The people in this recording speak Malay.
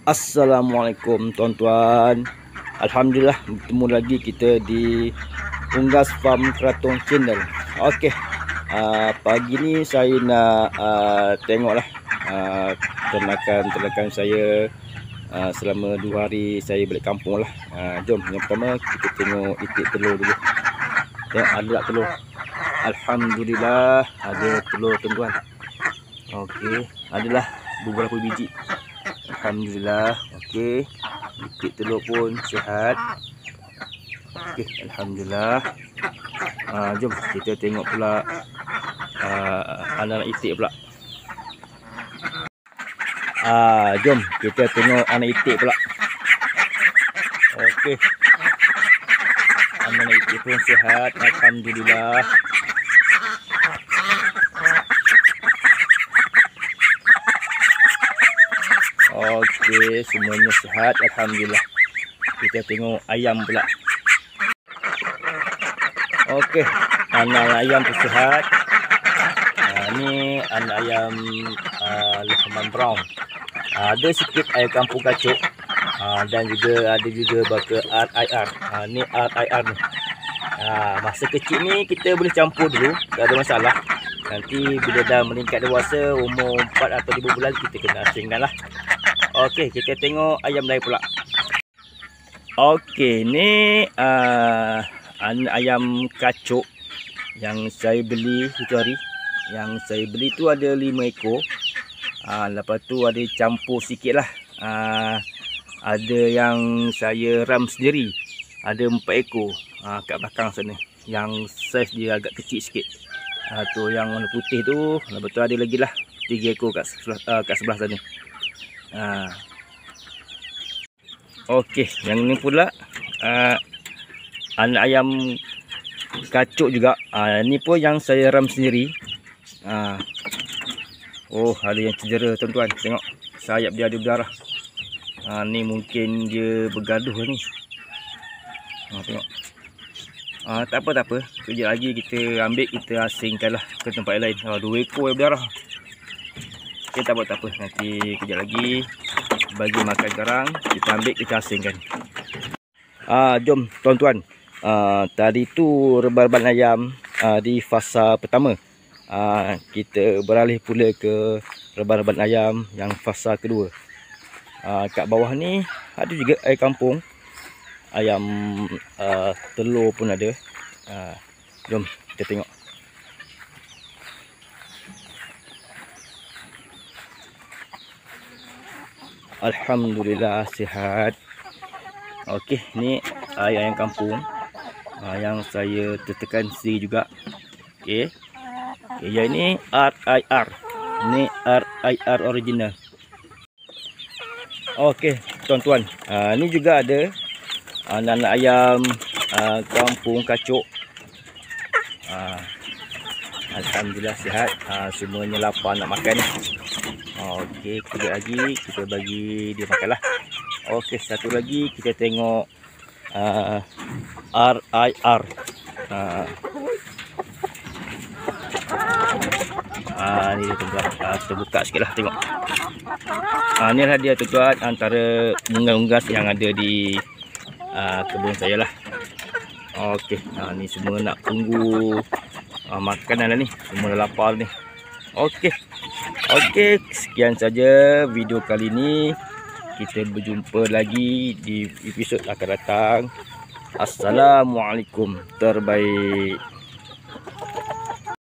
Assalamualaikum tuan-tuan. Alhamdulillah bertemu lagi kita di Unggas Farm Keratung Channel. Okey, pagi ni saya nak tengoklah ternakan saya selama 2 hari saya balik kampung lah. Jom yang pertama kita tengok itik telur dulu. Tengok ada tak telur. Alhamdulillah ada telur tuan-tuan. Okey, adalah beberapa biji. Alhamdulillah. Okey, itik telur pun sihat. Okey, alhamdulillah. Jom kita tengok pula anak itik pula. Jom kita tengok anak itik pula. Okey, anak itik pun sihat, alhamdulillah. Okey, semuanya sihat, alhamdulillah. Kita tengok ayam pula. Okey, anak ayam tu sihat. Ni anak ayam Lohman Brown. Ada sikit air kampung kacuk. Dan juga ada juga baka RIR. Ni RIR ni. Masa kecil ni kita boleh campur dulu, tak ada masalah. Nanti bila dah meningkat dewasa, umur 4 atau 5 bulan, kita kena asingkan lah. Okey, kita tengok ayam lain pula. Okey, ni ayam kacuk yang saya beli itu hari. Yang saya beli tu ada 5 ekor. Lepas tu ada campur sikit lah. Ada yang saya ram sendiri. Ada 4 ekor kat belakang sana. Yang saiz dia agak kecil sikit. Tu yang warna putih tu. Lepas tu ada lagi lah 3 ekor kat sebelah sana. Okey, yang ni pula anak ayam kacuk juga. Ni pun yang saya ram sendiri. Oh, ada yang cedera tuan-tuan. Tengok sayap dia ada berdarah. Ni mungkin dia bergaduh ni. Tengok. Tak apa. Sekejap lagi kita ambil, kita asingkan lah ke tempat lain. 2 ekor yang berdarah. Okay, tak apa. Nanti kejap lagi bagi makan sekarang, kita ambil, kita asingkan. Jom tuan-tuan. Tadi tu reban-reban ayam di fasa pertama. Kita beralih pula ke reban-reban ayam yang fasa kedua. Kat bawah ni ada juga air kampung. Ayam telur pun ada. Jom kita tengok. Alhamdulillah sihat. Okey, ni ayam kampung yang saya tekan sendiri juga. Okey. Yang ni RIR. Ni RIR original. Okey, tuan-tuan. Ni juga ada anak ayam kampung kacuk. Alhamdulillah sihat. Semuanya lapar nak makan. Okey, kejap lagi kita bagi dia makan lah. Okey, satu lagi kita tengok RIR. Ni dia tuan-tuan. Kita buka sikit lah, tengok. Ni lah dia tuan-tuan, antara unggas-unggas yang ada di kebun saya lah. Okey, ni semua nak tunggu makanan lah ni. Semua dah lapar ni. Okey, sekian saja video kali ini. Kita berjumpa lagi di episod akan datang. Assalamualaikum. Terbaik.